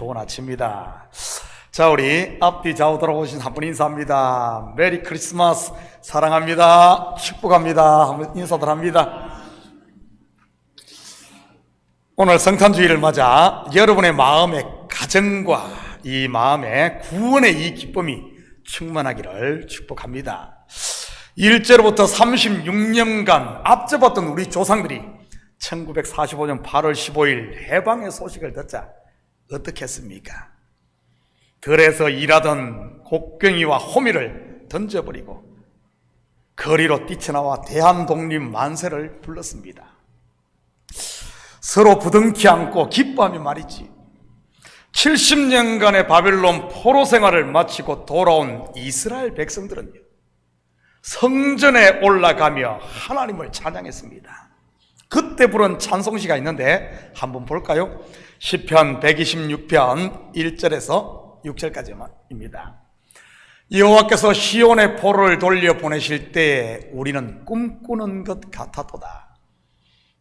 좋은 아침입니다. 자, 우리 앞뒤 좌우 돌아오신 한 분 인사합니다. 메리 크리스마스, 사랑합니다, 축복합니다 한번 인사들 합니다. 오늘 성탄주의를 맞아 여러분의 마음의 가정과 이 마음의 구원의 이 기쁨이 충만하기를 축복합니다. 1절부터 36년간 앞져봤던 우리 조상들이 1945년 8월 15일 해방의 소식을 듣자 어떻게 했습니까? 들에서 일하던 곡괭이와 호미를 던져버리고 거리로 뛰쳐나와 대한독립 만세를 불렀습니다. 서로 부둥켜 안고 기뻐하며 말이지. 70년간의 바벨론 포로 생활을 마치고 돌아온 이스라엘 백성들은요, 성전에 올라가며 하나님을 찬양했습니다. 그때 부른 찬송시가 있는데 한번 볼까요? 시편 126편 1절에서 6절까지입니다. 여호와께서 시온의 포로를 돌려보내실 때에 우리는 꿈꾸는 것 같았도다.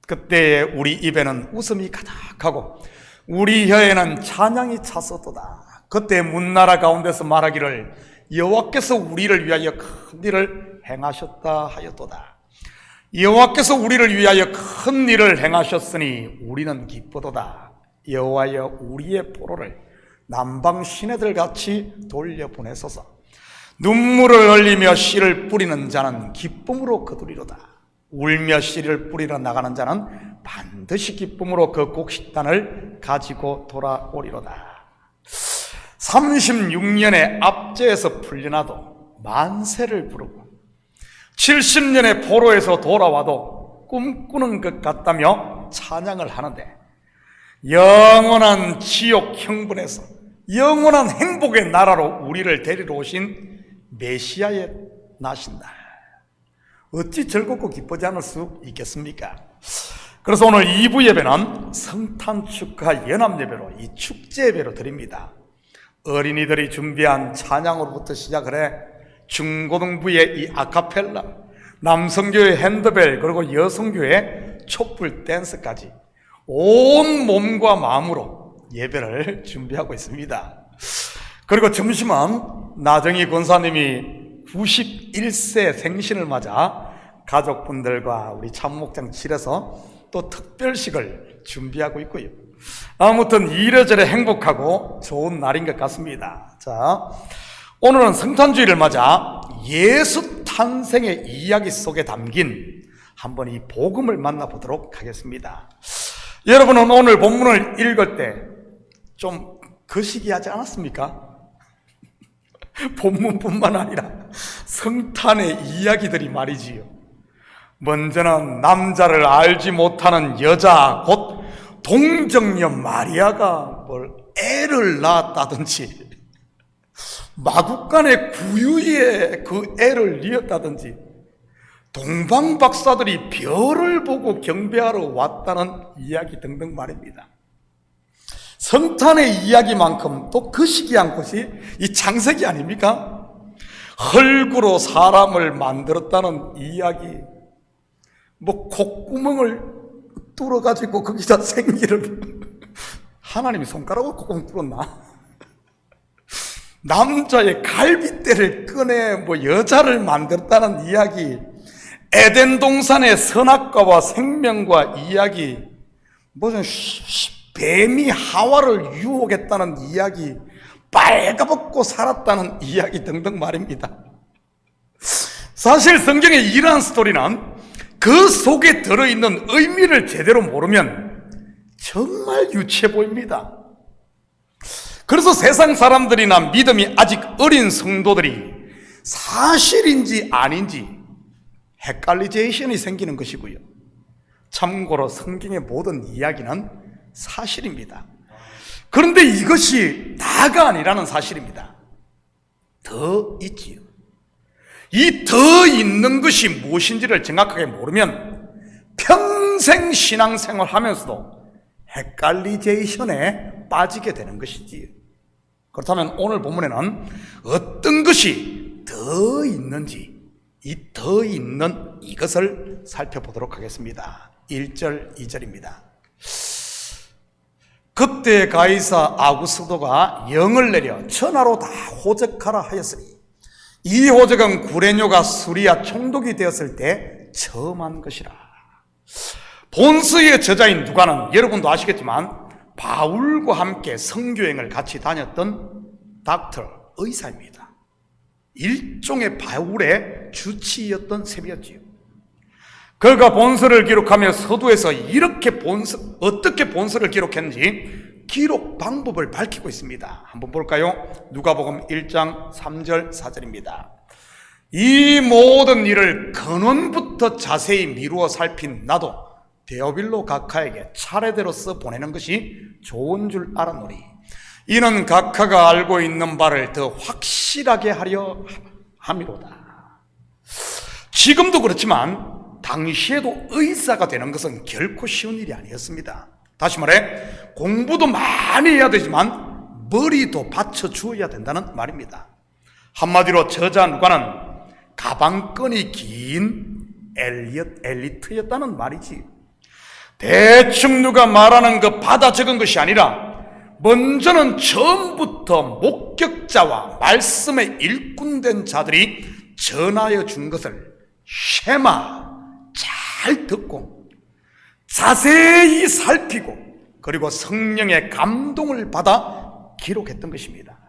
그때에 우리 입에는 웃음이 가득하고 우리 혀에는 찬양이 찼었도다. 그때 문나라 가운데서 말하기를 여호와께서 우리를 위하여 큰 일을 행하셨다 하였도다. 여호와께서 우리를 위하여 큰 일을 행하셨으니 우리는 기쁘도다. 여호와여 우리의 포로를 남방 시내들 같이 돌려보내소서. 눈물을 흘리며 씨를 뿌리는 자는 기쁨으로 거두리로다. 울며 씨를 뿌리러 나가는 자는 반드시 기쁨으로 그 곡식단을 가지고 돌아오리로다. 36년의 압제에서 풀려나도 만세를 부르고 70년의 포로에서 돌아와도 꿈꾸는 것 같다며 찬양을 하는데, 영원한 지옥 형분에서 영원한 행복의 나라로 우리를 데리러 오신 메시아의 나신 날, 어찌 즐겁고 기쁘지 않을 수 있겠습니까? 그래서 오늘 2부 예배는 성탄 축하 연합 예배로, 이 축제 예배로 드립니다. 어린이들이 준비한 찬양으로부터 시작을 해 중고등부의 이 아카펠라, 남성교회 핸드벨, 그리고 여성교회 촛불 댄스까지 온 몸과 마음으로 예배를 준비하고 있습니다. 그리고 점심은 나정희 권사님이 91세 생신을 맞아 가족분들과 우리 참목장 7에서 또 특별식을 준비하고 있고요. 아무튼 이래저래 행복하고 좋은 날인 것 같습니다. 자, 오늘은 성탄주의를 맞아 예수 탄생의 이야기 속에 담긴 한번 이 복음을 만나보도록 하겠습니다. 여러분은 오늘 본문을 읽을 때 좀 거시기하지 않았습니까? 본문뿐만 아니라 성탄의 이야기들이 말이지요. 먼저는 남자를 알지 못하는 여자, 곧 동정녀 마리아가 애를 낳았다든지, 마국간의 구유에 그 애를 낳았다든지, 동방박사들이 별을 보고 경배하러 왔다는 이야기 등등 말입니다. 성탄의 이야기만큼 또 거시기한 것이 이 창세기 아닙니까? 흙으로 사람을 만들었다는 이야기, 콧구멍을 뚫어가지고 거기다 생기를 하나님이 손가락으로 콧구멍 뚫었나? 남자의 갈빗대를 꺼내 여자를 만들었다는 이야기, 에덴 동산의 선악과와 생명과 이야기, 무슨 뱀이 하와를 유혹했다는 이야기, 빨가벗고 살았다는 이야기 등등 말입니다. 사실 성경의 이러한 스토리는 그 속에 들어있는 의미를 제대로 모르면 정말 유치해 보입니다. 그래서 세상 사람들이나 믿음이 아직 어린 성도들이 사실인지 아닌지 헷갈리제이션이 생기는 것이고요. 참고로 성경의 모든 이야기는 사실입니다. 그런데 이것이 다가 아니라는 사실입니다. 더 있지요. 이 더 있는 것이 무엇인지를 정확하게 모르면 평생 신앙생활 하면서도 헷갈리제이션에 빠지게 되는 것이지요. 그렇다면 오늘 본문에는 어떤 것이 더 있는지, 이 더 있는 이것을 살펴보도록 하겠습니다. 1절, 2절입니다. 그때 가이사 아구스도가 영을 내려 천하로 다 호적하라 하였으니 이 호적은 구레뇨가 수리아 총독이 되었을 때 처음 한 것이라. 본서의 저자인 누가는 여러분도 아시겠지만 바울과 함께 선교행을 같이 다녔던 닥터, 의사입니다. 일종의 바울의 주치의였던 셈이었지요. 그가 본서를 기록하며 서두에서 어떻게 본서를 기록했는지 기록 방법을 밝히고 있습니다. 한번 볼까요? 누가복음 1장 3절 4절입니다. 이 모든 일을 근원부터 자세히 미루어 살핀 나도 데오빌로 각하에게 차례대로 써 보내는 것이 좋은 줄 알았노니 이는 각하가 알고 있는 바를 더 확실하게 하려 함이로다. 지금도 그렇지만 당시에도 의사가 되는 것은 결코 쉬운 일이 아니었습니다. 다시 말해 공부도 많이 해야 되지만 머리도 받쳐주어야 된다는 말입니다. 한마디로 저자 누가는 가방끈이 긴 엘리트였다는 말이지. 대충 누가 말하는 거 받아 적은 것이 아니라 먼저는 처음부터 목격자와 말씀에 일꾼된 자들이 전하여 준 것을 쉐마 잘 듣고 자세히 살피고 그리고 성령의 감동을 받아 기록했던 것입니다.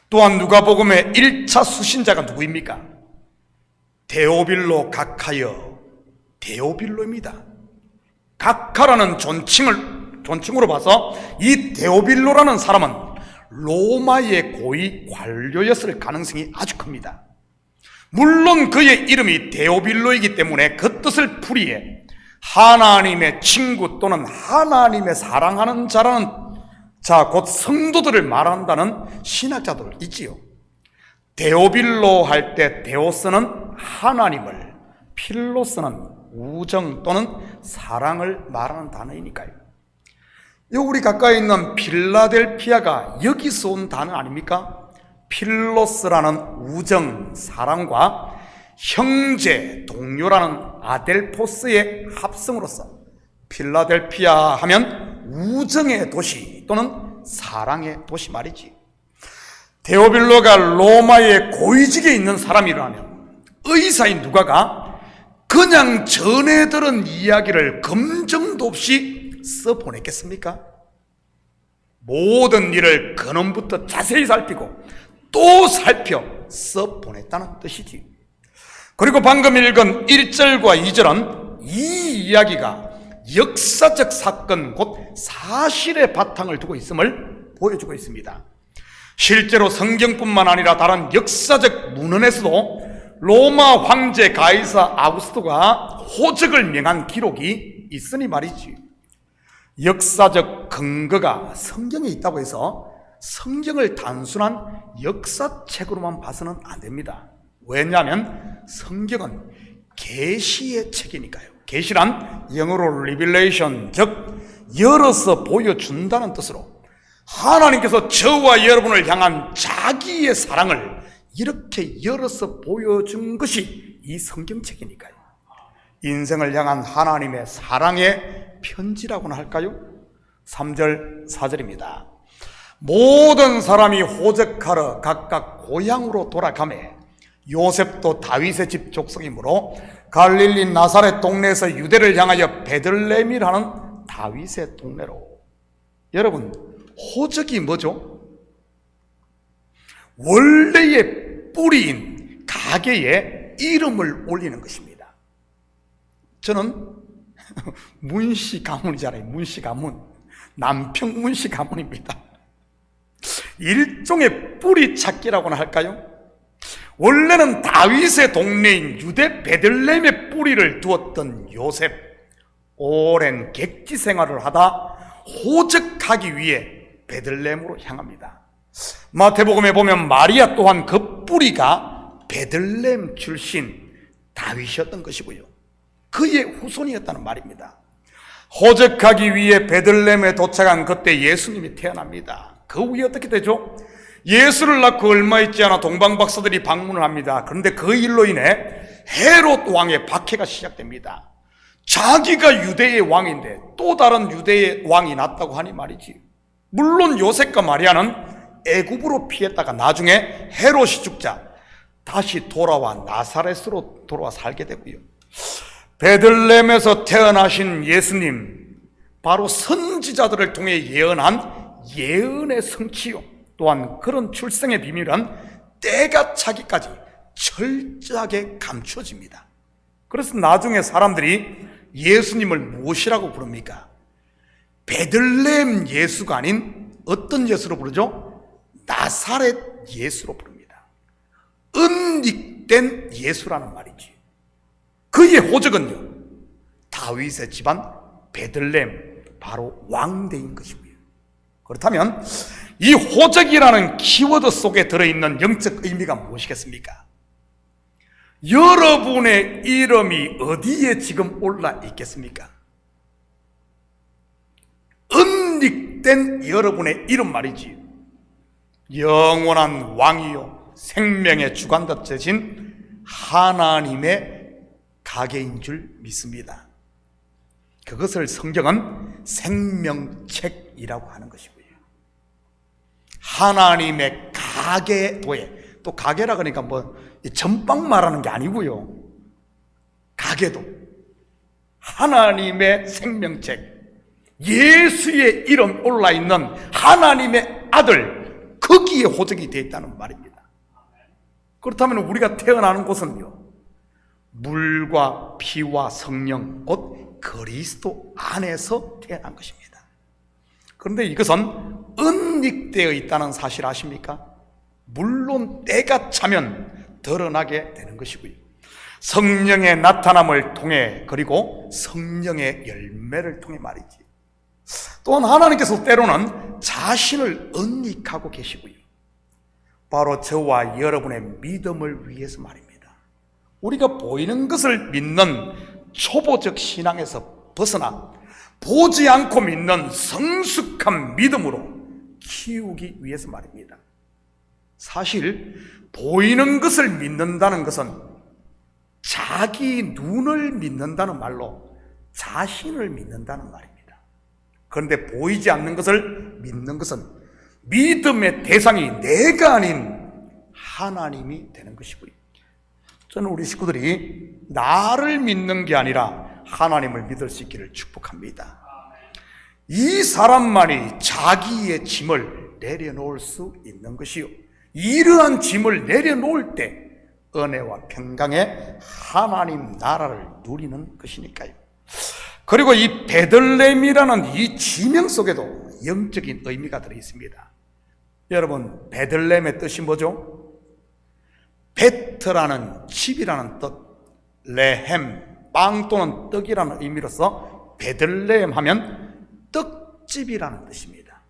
또한 누가복음의 1차 수신자가 누구입니까? 데오빌로 각하여 데오빌로입니다. 각하라는 존칭으로 봐서 이 데오빌로라는 사람은 로마의 고위 관료였을 가능성이 아주 큽니다. 물론 그의 이름이 데오빌로이기 때문에 그 뜻을 풀이해 하나님의 친구 또는 하나님의 사랑하는 자라는 곧 성도들을 말한다는 신학자들 있지요. 데오빌로 할 때 데오스는 하나님을, 필로스는 우정 또는 사랑을 말하는 단어이니까요. 우리 가까이 있는 필라델피아가 여기서 온 단어 아닙니까? 필로스라는 우정, 사랑과 형제, 동료라는 아델포스의 합성으로서 필라델피아 하면 우정의 도시 또는 사랑의 도시 말이지. 데오빌로가 로마의 고위직에 있는 사람이라면 의사인 누가가 그냥 전해 들은 이야기를 검증도 없이 써보냈겠습니까? 모든 일을 근원부터 자세히 살피고 또 살펴 써보냈다는 뜻이지. 그리고 방금 읽은 1절과 2절은 이 이야기가 역사적 사건 곧 사실의 바탕을 두고 있음을 보여주고 있습니다. 실제로 성경뿐만 아니라 다른 역사적 문헌에서도 로마 황제 가이사 아구스토가 호적을 명한 기록이 있으니 말이지. 역사적 근거가 성경에 있다고 해서 성경을 단순한 역사책으로만 봐서는 안 됩니다. 왜냐하면 성경은 계시의 책이니까요. 계시란 영어로 revelation, 즉 열어서 보여준다는 뜻으로 하나님께서 저와 여러분을 향한 자기의 사랑을 이렇게 열어서 보여준 것이 이 성경책이니까요. 인생을 향한 하나님의 사랑의 편지라고나 할까요? 3절 4절입니다. 모든 사람이 호적하러 각각 고향으로 돌아가매 요셉도 다윗의 집 족속이므로 갈릴리 나사렛 동네에서 유대를 향하여 베들레헴이라는 다윗의 동네로. 여러분, 호적이 뭐죠? 원래의 뿌리인 가게에 이름을 올리는 것입니다. 저는 문씨 가문이잖아요. 문씨 가문. 남평 문씨 가문입니다. 일종의 뿌리 찾기라고나 할까요? 원래는 다윗의 동네인 유대 베들레헴의 뿌리를 두었던 요셉, 오랜 객지 생활을 하다 호적하기 위해 베들레헴으로 향합니다. 마태복음에 보면 마리아 또한 그 뿌리가 베들레헴 출신 다윗이었던 것이고요. 그의 후손이었다는 말입니다. 호적하기 위해 베들레헴에 도착한 그때 예수님이 태어납니다. 그 후에 어떻게 되죠? 예수를 낳고 얼마 있지 않아 동방박사들이 방문을 합니다. 그런데 그 일로 인해 헤롯 왕의 박해가 시작됩니다. 자기가 유대의 왕인데 또 다른 유대의 왕이 났다고 하니 말이지. 물론 요셉과 마리아는 애굽으로 피했다가 나중에 헤롯이 죽자 다시 돌아와 나사렛으로 돌아와 살게 되고요. 베들레헴에서 태어나신 예수님, 바로 선지자들을 통해 예언한 예언의 성취요. 또한 그런 출생의 비밀은 때가 차기까지 철저하게 감추어집니다. 그래서 나중에 사람들이 예수님을 무엇이라고 부릅니까? 베들레헴 예수가 아닌 어떤 예수로 부르죠? 나사렛 예수로 부릅니다. 은닉된 예수라는 말이지. 그의 호적은요, 다윗의 집안 베들레헴, 바로 왕대인 것이고요. 그렇다면 이 호적이라는 키워드 속에 들어있는 영적 의미가 무엇이겠습니까? 여러분의 이름이 어디에 지금 올라 있겠습니까? 은닉된 여러분의 이름 말이지. 영원한 왕이요 생명의 주관자 되신 하나님의 가계인 줄 믿습니다. 그것을 성경은 생명책이라고 하는 것이고요. 하나님의 가계도에, 또 가계라 그러니까 뭐 전빵 말하는 게 아니고요. 가계도, 하나님의 생명책, 예수의 이름 올라 있는 하나님의 아들, 거기에 호적이 되어 있다는 말입니다. 그렇다면 우리가 태어나는 곳은요, 물과 피와 성령, 곧 그리스도 안에서 태어난 것입니다. 그런데 이것은 은닉되어 있다는 사실 아십니까? 물론 때가 차면 드러나게 되는 것이고요. 성령의 나타남을 통해, 그리고 성령의 열매를 통해 말이지. 또한 하나님께서 때로는 자신을 은닉하고 계시고요. 바로 저와 여러분의 믿음을 위해서 말입니다. 우리가 보이는 것을 믿는 초보적 신앙에서 벗어나 보지 않고 믿는 성숙한 믿음으로 키우기 위해서 말입니다. 사실 보이는 것을 믿는다는 것은 자기 눈을 믿는다는 말로 자신을 믿는다는 말입니다. 그런데 보이지 않는 것을 믿는 것은 믿음의 대상이 내가 아닌 하나님이 되는 것이고요. 저는 우리 식구들이 나를 믿는 게 아니라 하나님을 믿을 수 있기를 축복합니다. 이 사람만이 자기의 짐을 내려놓을 수 있는 것이요, 이러한 짐을 내려놓을 때 은혜와 평강의 하나님 나라를 누리는 것이니까요. 그리고 이 베들레헴이라는 이 지명 속에도 영적인 의미가 들어있습니다. 여러분, 베들레헴의 뜻이 뭐죠? 베트라는 집이라는 뜻, 레헴, 빵 또는 떡이라는 의미로서 베들레헴 하면 떡집이라는 뜻입니다.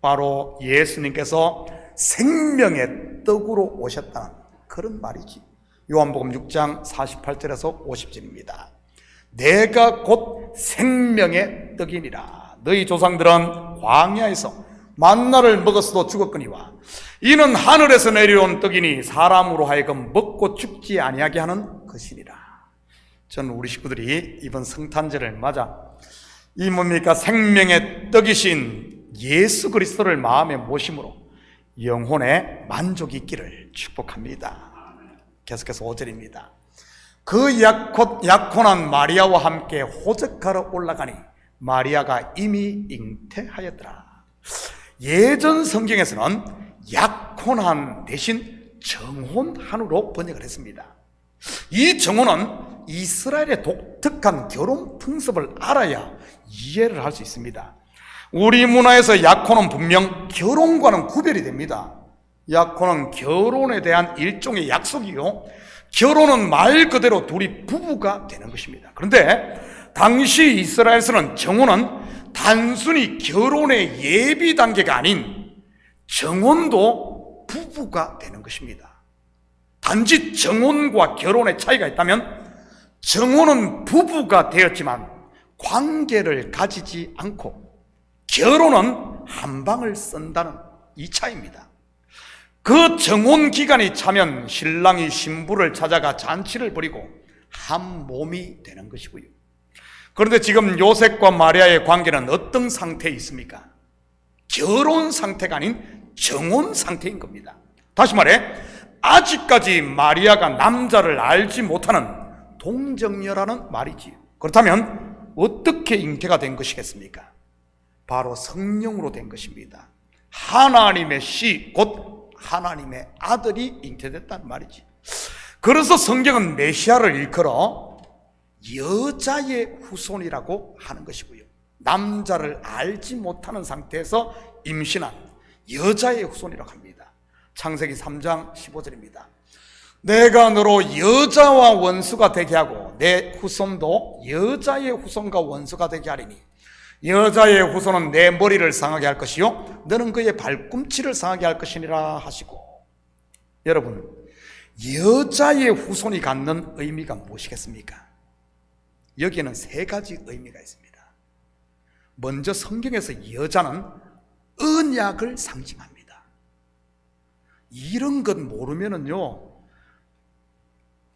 바로 예수님께서 생명의 떡으로 오셨다는 그런 말이지. 요한복음 6장 48절에서 50절입니다. 내가 곧 생명의 떡이니라. 너희 조상들은 광야에서 만나를 먹었어도 죽었거니와 이는 하늘에서 내려온 떡이니 사람으로 하여금 먹고 죽지 아니하게 하는 것이니라. 저는 우리 식구들이 이번 성탄절을 맞아 이 뭡니까? 생명의 떡이신 예수 그리스도를 마음에 모심으로 영혼에 만족이 있기를 축복합니다. 계속해서 5절입니다. 그 약혼한 마리아와 함께 호적하러 올라가니 마리아가 이미 잉태하였더라. 예전 성경에서는 약혼한 대신 정혼한으로 번역을 했습니다. 이 정혼은 이스라엘의 독특한 결혼 풍습을 알아야 이해를 할 수 있습니다. 우리 문화에서 약혼은 분명 결혼과는 구별이 됩니다. 약혼은 결혼에 대한 일종의 약속이요, 결혼은 말 그대로 둘이 부부가 되는 것입니다. 그런데 당시 이스라엘에서는 정혼은 단순히 결혼의 예비 단계가 아닌 정혼도 부부가 되는 것입니다. 단지 정혼과 결혼의 차이가 있다면 정혼은 부부가 되었지만 관계를 가지지 않고 결혼은 한 방을 쓴다는 이 차이입니다. 그 정혼 기간이 차면 신랑이 신부를 찾아가 잔치를 벌이고 한 몸이 되는 것이고요. 그런데 지금 요셉과 마리아의 관계는 어떤 상태에 있습니까? 결혼 상태가 아닌 정혼 상태인 겁니다. 다시 말해 아직까지 마리아가 남자를 알지 못하는 동정녀라는 말이지요. 그렇다면 어떻게 잉태가 된 것이겠습니까? 바로 성령으로 된 것입니다. 하나님의 씨, 곧 하나님의 아들이 잉태됐다는 말이지. 그래서 성경은 메시아를 일컬어 여자의 후손이라고 하는 것이고요. 남자를 알지 못하는 상태에서 임신한 여자의 후손이라고 합니다. 창세기 3장 15절입니다. 내가 너로 여자와 원수가 되게 하고 내 후손도 여자의 후손과 원수가 되게 하리니 여자의 후손은 내 머리를 상하게 할 것이요 너는 그의 발꿈치를 상하게 할 것이니라 하시고, 여러분, 여자의 후손이 갖는 의미가 무엇이겠습니까? 여기에는 세 가지 의미가 있습니다. 먼저 성경에서 여자는 언약을 상징합니다. 이런 것 모르면은요,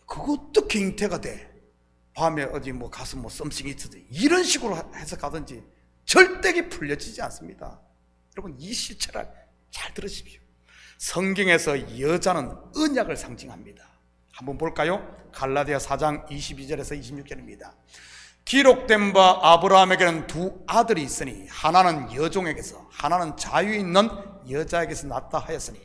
그거 어떻게 잉태가 돼? 밤에 어디 가서 썸씽이 있지, 이런 식으로 해석하든지 절대 풀려지지 않습니다. 여러분, 이 시체를 잘 들으십시오. 성경에서 여자는 언약을 상징합니다. 한번 볼까요? 갈라디아 4장 22절에서 26절입니다. 기록된 바 아브라함에게는 두 아들이 있으니 하나는 여종에게서 하나는 자유 있는 여자에게서 낳다 하였으니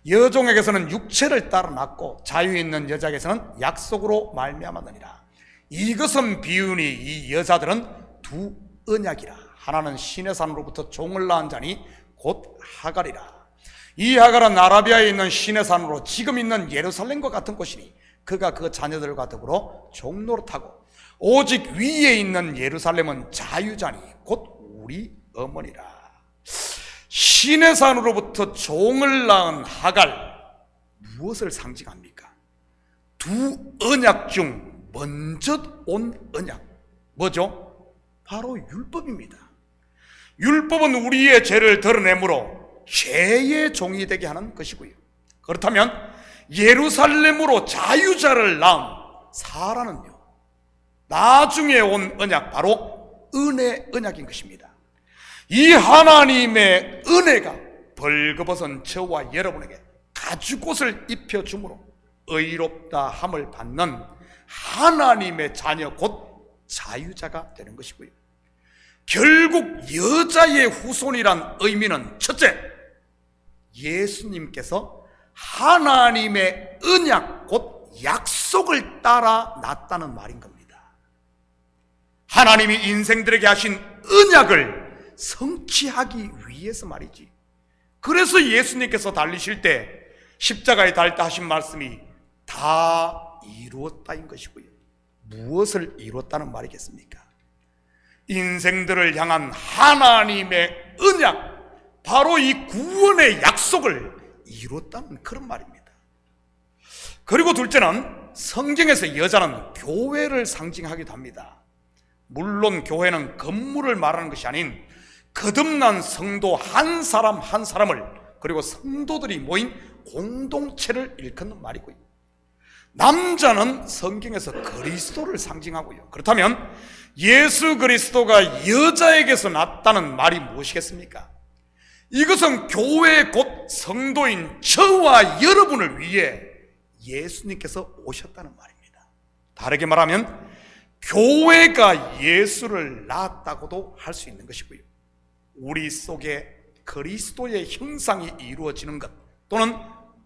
여종에게서는 육체를 따라 낳고 자유 있는 여자에게서는 약속으로 말미암았느니라. 이것은 비유니 이 여자들은 두 언약이라. 하나는 신의 산으로부터 종을 낳은 자니 곧 하갈이라. 이 하갈은 아라비아에 있는 신의 산으로 지금 있는 예루살렘과 같은 곳이니 그가 그 자녀들과 더불어 종노릇하고 오직 위에 있는 예루살렘은 자유자니 곧 우리 어머니라. 신의 산으로부터 종을 낳은 하갈, 무엇을 상징합니까? 두 언약 중 먼저 온 언약, 뭐죠? 바로 율법입니다. 율법은 우리의 죄를 드러내므로 죄의 종이 되게 하는 것이고요. 그렇다면 예루살렘으로 자유자를 낳은 사라는요, 나중에 온 언약, 바로 은혜 언약인 것입니다. 이 하나님의 은혜가 벌거벗은 저와 여러분에게 가죽옷을 입혀주므로 의롭다 함을 받는 하나님의 자녀, 곧 자유자가 되는 것이고요. 결국 여자의 후손이란 의미는 첫째, 예수님께서 하나님의 언약, 곧 약속을 따라 났다는 말인 겁니다. 하나님이 인생들에게 하신 언약을 성취하기 위해서 말이지. 그래서 예수님께서 달리실 때 십자가에 달릴 때 하신 말씀이 다 이루었다인 것이고요. 무엇을 이루었다는 말이겠습니까? 인생들을 향한 하나님의 언약, 바로 이 구원의 약속을 이루었다는 그런 말입니다. 그리고 둘째는 성경에서 여자는 교회를 상징하기도 합니다. 물론 교회는 건물을 말하는 것이 아닌 거듭난 성도 한 사람 한 사람을, 그리고 성도들이 모인 공동체를 일컫는 말이고요. 남자는 성경에서 그리스도를 상징하고요. 그렇다면 예수 그리스도가 여자에게서 났다는 말이 무엇이겠습니까? 이것은 교회 곧 성도인 저와 여러분을 위해 예수님께서 오셨다는 말입니다. 다르게 말하면 교회가 예수를 낳았다고도 할 수 있는 것이고요. 우리 속에 그리스도의 형상이 이루어지는 것, 또는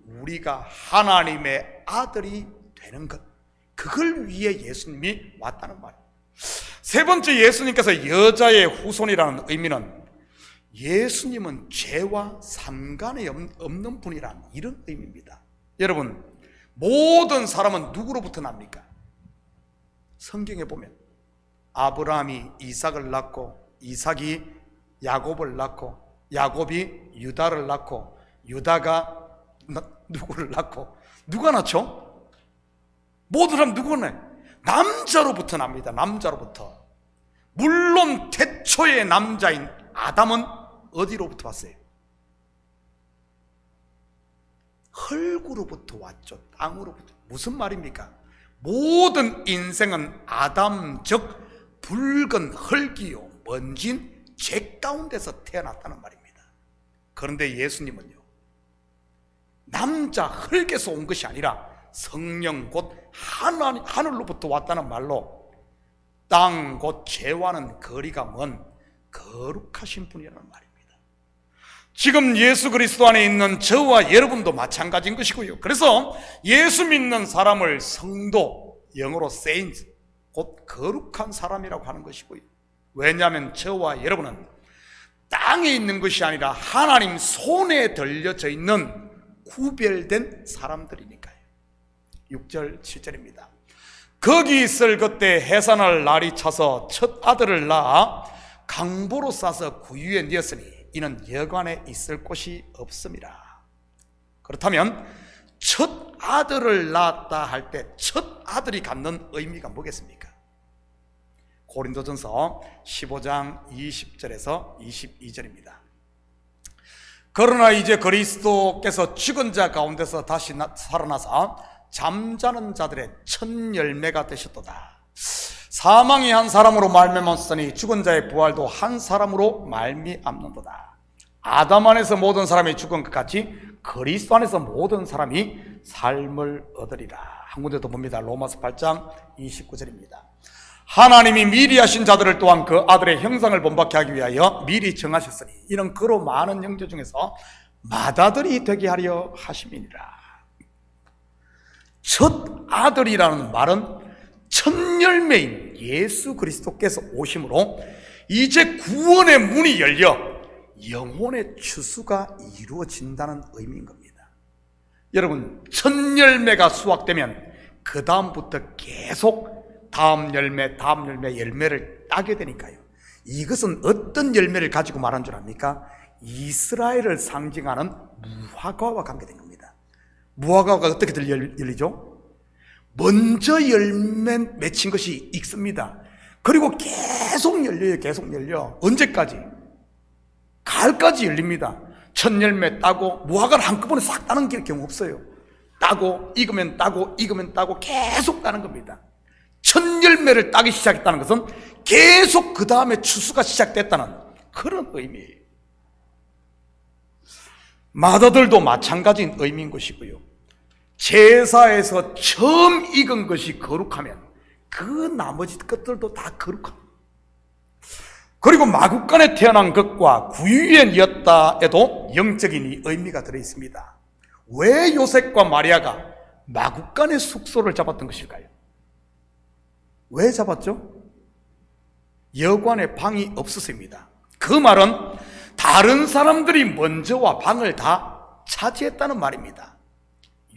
우리가 하나님의 아들이 되는 것, 그걸 위해 예수님이 왔다는 말이에요. 세 번째, 예수님께서 여자의 후손이라는 의미는 예수님은 죄와 상관이 없는 분이라는 이런 의미입니다. 여러분, 모든 사람은 누구로부터 납니까? 성경에 보면 아브라함이 이삭을 낳고 이삭이 야곱을 낳고 야곱이 유다를 낳고 유다가 누구를 낳고, 누가 낳죠? 모든 사람 누구네? 남자로부터 납니다. 남자로부터. 물론 태초의 남자인 아담은 어디로부터 왔어요? 흙으로부터 왔죠. 땅으로부터. 무슨 말입니까? 모든 인생은 아담, 즉 붉은 흙이요 먼지인 죄 가운데서 태어났다는 말입니다. 그런데 예수님은요, 남자 흙에서 온 것이 아니라 성령 곧 하늘로부터 왔다는 말로 땅 곧 죄와는 거리가 먼 거룩하신 분이라는 말입니다. 지금 예수 그리스도 안에 있는 저와 여러분도 마찬가지인 것이고요. 그래서 예수 믿는 사람을 성도, 영어로 saint, 곧 거룩한 사람이라고 하는 것이고요. 왜냐하면 저와 여러분은 땅에 있는 것이 아니라 하나님 손에 들려져 있는 구별된 사람들이니까요. 6절 7절입니다. 거기 있을 그때 해산할 날이 차서 첫 아들을 낳아 강보로 싸서 구유에 뉘었으니 이는 여관에 있을 곳이 없음이라. 그렇다면 첫 아들을 낳았다 할 때 첫 아들이 갖는 의미가 뭐겠습니까? 고린도전서 15장 20절에서 22절입니다. 그러나 이제 그리스도께서 죽은 자 가운데서 다시 살아나서 잠자는 자들의 첫 열매가 되셨도다. 사망이 한 사람으로 말미암았으니 죽은 자의 부활도 한 사람으로 말미암는도다. 아담 안에서 모든 사람이 죽은 것 같이 그리스도 안에서 모든 사람이 삶을 얻으리라. 한 군데 더 봅니다. 로마서 8장 29절입니다. 하나님이 미리 하신 자들을 또한 그 아들의 형상을 본받게 하기 위하여 미리 정하셨으니 이는 그로 많은 형제 중에서 맏아들이 되게 하려 하심이니라. 첫 아들이라는 말은 첫 열매인 예수 그리스도께서 오심으로 이제 구원의 문이 열려 영혼의 추수가 이루어진다는 의미인 겁니다. 여러분, 첫 열매가 수확되면 그 다음부터 계속 다음 열매, 열매를 따게 되니까요. 이것은 어떤 열매를 가지고 말한 줄 압니까? 이스라엘을 상징하는 무화과와 관계된 겁니다. 무화과가 어떻게 열리죠? 먼저 열매 맺힌 것이 익습니다. 그리고 계속 열려요. 계속 열려. 언제까지? 가을까지 열립니다. 첫 열매 따고 무화과를 한꺼번에 싹 따는 경우 없어요. 따고 익으면 따고 익으면 따고 계속 따는 겁니다. 첫 열매를 따기 시작했다는 것은 계속 그 다음에 추수가 시작됐다는 그런 의미예요. 맏아들도 마찬가지인 의미인 것이고요. 제사에서 처음 익은 것이 거룩하면 그 나머지 것들도 다 거룩합니다. 그리고 마구간에 태어난 것과 구유에 뉘었다 해도 영적인 의미가 들어있습니다. 왜 요셉과 마리아가 마구간의 숙소를 잡았던 것일까요? 왜 잡았죠? 여관에 방이 없었습니다. 그 말은 다른 사람들이 먼저 와 방을 다 차지했다는 말입니다.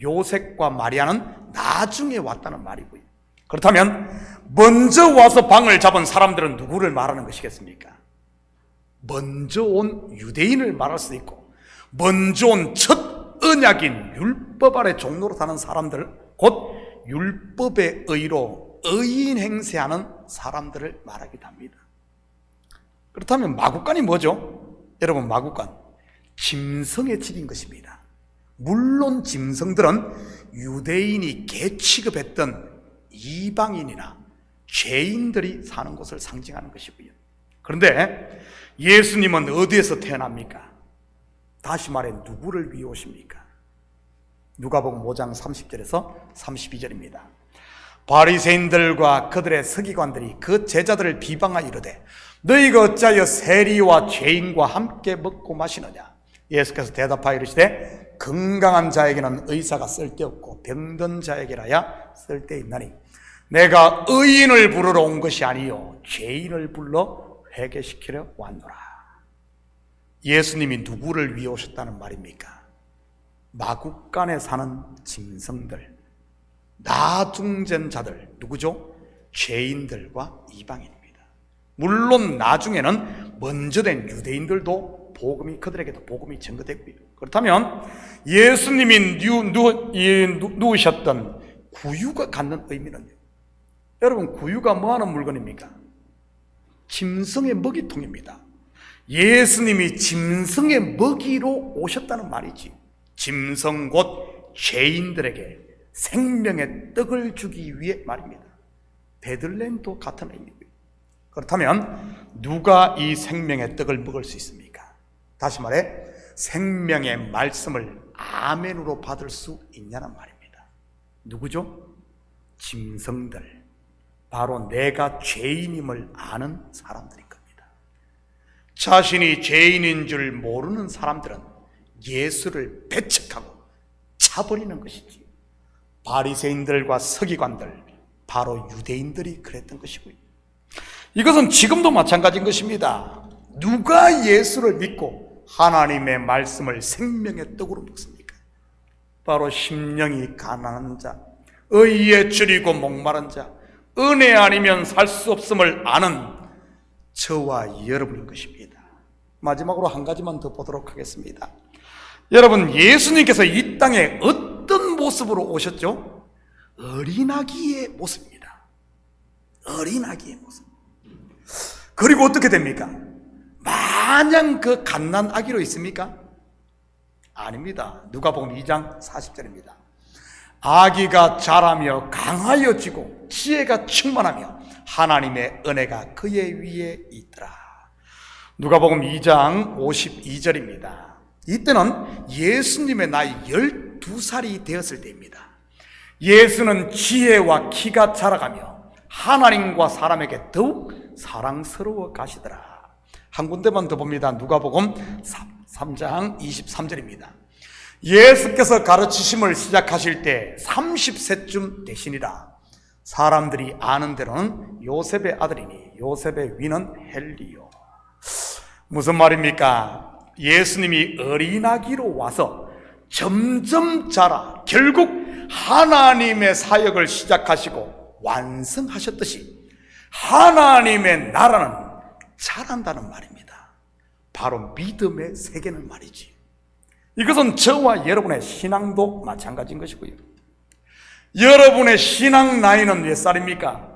요셉과 마리아는 나중에 왔다는 말이고요. 그렇다면 먼저 와서 방을 잡은 사람들은 누구를 말하는 것이겠습니까? 먼저 온 유대인을 말할 수도 있고 먼저 온 첫 언약인 율법 아래 종로로 사는 사람들, 곧 율법의 의로 의인 행세하는 사람들을 말하기도 합니다. 그렇다면 마구간이 뭐죠? 여러분, 마구간 짐승의 집인 것입니다. 물론 짐승들은 유대인이 개 취급했던 이방인이나 죄인들이 사는 곳을 상징하는 것이고요. 그런데 예수님은 어디에서 태어납니까? 다시 말해 누구를 위해 오십니까? 누가복음 5장 30절에서 32절입니다. 바리새인들과 그들의 서기관들이 그 제자들을 비방하여 이르되 너희가 어찌하여 세리와 죄인과 함께 먹고 마시느냐? 예수께서 대답하여 이르시되 건강한 자에게는 의사가 쓸데없고 병든 자에게라야 쓸데있나니 내가 의인을 부르러 온 것이 아니요 죄인을 불러 회개시키려 왔노라. 예수님이 누구를 위해 오셨다는 말입니까? 마구간에 사는 짐승들, 나중된 자들, 누구죠? 죄인들과 이방인입니다. 물론 나중에는 먼저 된 유대인들도 그들에게도 복음이 전거됐고요. 그렇다면 예수님이 누우셨던 구유가 갖는 의미는요, 여러분, 구유가 뭐하는 물건입니까? 짐승의 먹이통입니다. 예수님이 짐승의 먹이로 오셨다는 말이지. 짐승 곧 죄인들에게 생명의 떡을 주기 위해 말입니다. 베들레헴도 같은 의미고요. 그렇다면 누가 이 생명의 떡을 먹을 수 있습니까? 다시 말해 생명의 말씀을 아멘으로 받을 수 있냐는 말입니다. 누구죠? 짐승들, 바로 내가 죄인임을 아는 사람들인 겁니다. 자신이 죄인인 줄 모르는 사람들은 예수를 배척하고 차버리는 것이지. 바리새인들과 서기관들, 바로 유대인들이 그랬던 것이고요. 이것은 지금도 마찬가지인 것입니다. 누가 예수를 믿고 하나님의 말씀을 생명의 떡으로 먹습니까? 바로 심령이 가난한 자, 의에 줄이고 목마른 자, 은혜 아니면 살 수 없음을 아는 저와 여러분인 것입니다. 마지막으로 한 가지만 더 보도록 하겠습니다. 여러분, 예수님께서 이 땅에 어떤 모습으로 오셨죠? 어린아기의 모습입니다. 어린아기의 모습. 그리고 어떻게 됩니까? 마냥 그 갓난 아기로 있습니까? 아닙니다. 누가복음 2장 40절입니다. 아기가 자라며 강하여지고 지혜가 충만하며 하나님의 은혜가 그의 위에 있더라. 누가복음 2장 52절입니다. 이때는 예수님의 나이 12살이 되었을 때입니다. 예수는 지혜와 키가 자라가며 하나님과 사람에게 더욱 사랑스러워 가시더라. 한 군데만 더 봅니다. 누가복음 3장 23절입니다. 예수께서 가르치심을 시작하실 때 30세쯤 되시니라. 사람들이 아는 대로는 요셉의 아들이니 요셉의 위는 헬리요. 무슨 말입니까? 예수님이 어린아기로 와서 점점 자라 결국 하나님의 사역을 시작하시고 완성하셨듯이 하나님의 나라는 자란다는 말입니다. 바로 믿음의 세계는 말이지. 이것은 저와 여러분의 신앙도 마찬가지인 것이고요. 여러분의 신앙 나이는 몇 살입니까?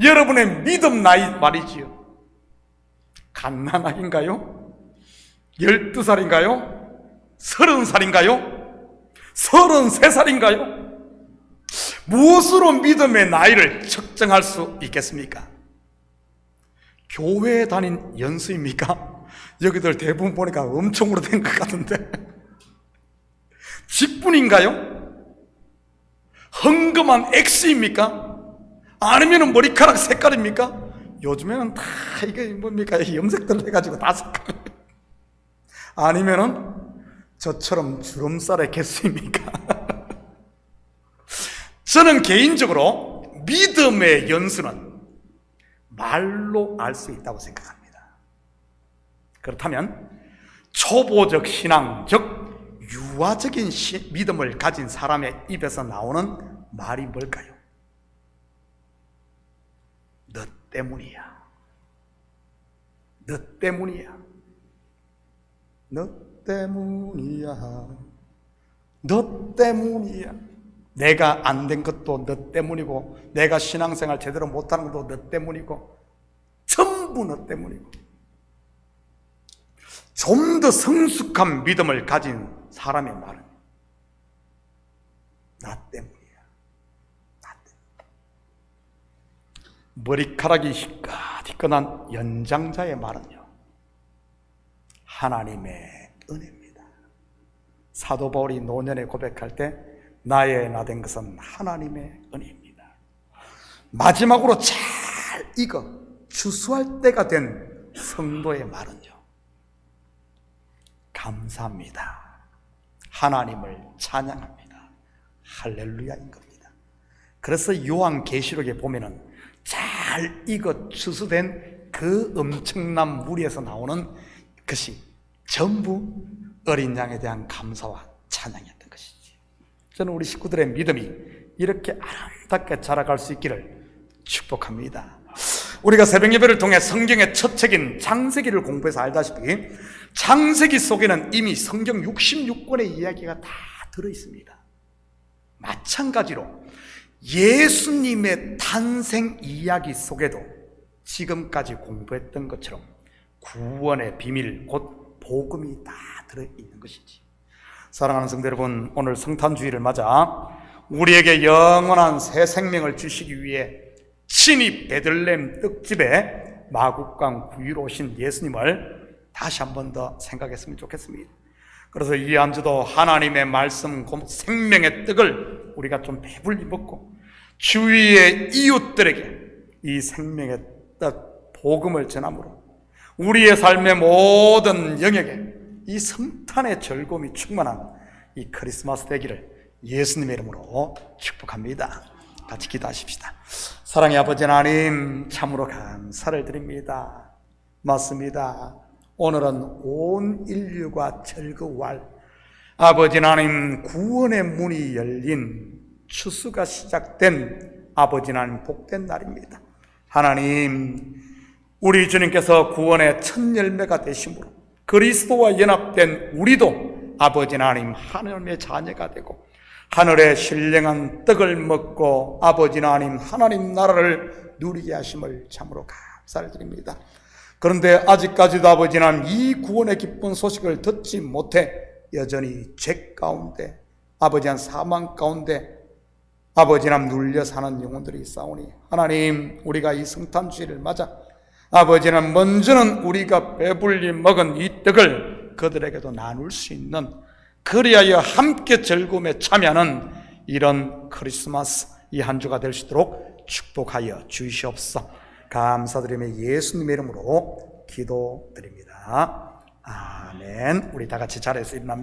여러분의 믿음 나이 말이지요. 갓난아기인가요? 12살인가요? 30살인가요? 33살인가요? 무엇으로 믿음의 나이를 측정할 수 있겠습니까? 교회 다닌 연수입니까? 여기들 대부분 보니까 엄청 오래된 것 같은데. 직분인가요? 헌금한 X입니까? 아니면 머리카락 색깔입니까? 요즘에는 다 이게 뭡니까? 염색들 해가지고 다 색깔. 아니면은 저처럼 주름살의 개수입니까? 저는 개인적으로 믿음의 연수는 말로 알 수 있다고 생각합니다. 그렇다면 초보적 신앙, 즉 유아적인 믿음을 가진 사람의 입에서 나오는 말이 뭘까요? 너 때문이야. 너 때문이야. 너 때문이야. 너 때문이야. 내가 안 된 것도 너 때문이고, 내가 신앙생활 제대로 못하는 것도 너 때문이고, 전부 너 때문이고. 좀 더 성숙한 믿음을 가진 사람의 말은 나 때문이야. 나 때문이야. 머리카락이 희끗희끗한 연장자의 말은요, 하나님의 은혜입니다. 사도 바울이 노년에 고백할 때 나의 나 된 것은 하나님의 은혜입니다. 마지막으로 잘 익어 추수할 때가 된 성도의 말은요, 감사합니다. 하나님을 찬양합니다. 할렐루야인 겁니다. 그래서 요한계시록에 보면은 잘 익어 추수된 그 엄청난 무리에서 나오는 것이 전부 어린 양에 대한 감사와 찬양이었던 것이지. 저는 우리 식구들의 믿음이 이렇게 아름답게 자라갈 수 있기를 축복합니다. 우리가 새벽 예배를 통해 성경의 첫 책인 창세기를 공부해서 알다시피 창세기 속에는 이미 성경 66권의 이야기가 다 들어있습니다. 마찬가지로 예수님의 탄생 이야기 속에도 지금까지 공부했던 것처럼 구원의 비밀, 곧 복음이 다 들어있는 것이지. 사랑하는 성도 여러분, 오늘 성탄주의를 맞아 우리에게 영원한 새 생명을 주시기 위해 친히 베들레헴 떡집에 마국간 구유로 오신 예수님을 다시 한 번 더 생각했으면 좋겠습니다. 그래서 이 한 주도 하나님의 말씀, 생명의 떡을 우리가 좀 배불리 먹고 주위의 이웃들에게 이 생명의 떡, 복음을 전함으로 우리의 삶의 모든 영역에 이 성탄의 즐거움이 충만한 이 크리스마스 되기를 예수님의 이름으로 축복합니다. 같이 기도하십시다. 사랑의 아버지 하나님, 참으로 감사를 드립니다. 맞습니다. 오늘은 온 인류가 즐거워할 아버지 하나님 구원의 문이 열린 추수가 시작된 아버지 하나님 복된 날입니다. 하나님, 우리 주님께서 구원의 첫 열매가 되심으로 그리스도와 연합된 우리도 아버지 하나님 하나님의 자녀가 되고 하늘의 신령한 떡을 먹고 아버지 하나님 하나님 나라를 누리게 하심을 참으로 감사를 드립니다. 그런데 아직까지도 아버지 하나님 이 구원의 기쁜 소식을 듣지 못해 여전히 죄 가운데 아버지 하나님 사망 가운데 아버지 하나님 눌려 사는 영혼들이 있사오니 하나님, 우리가 이 성탄주의를 맞아 아버지 하나님 먼저는 우리가 배불리 먹은 이 떡을 그들에게도 나눌 수 있는, 그리하여 함께 즐거움에 참여하는 이런 크리스마스 이 한 주가 될 수 있도록 축복하여 주시옵소서. 감사드리며 예수님의 이름으로 기도드립니다. 아멘. 우리 다 같이 자리에서 일어납니다.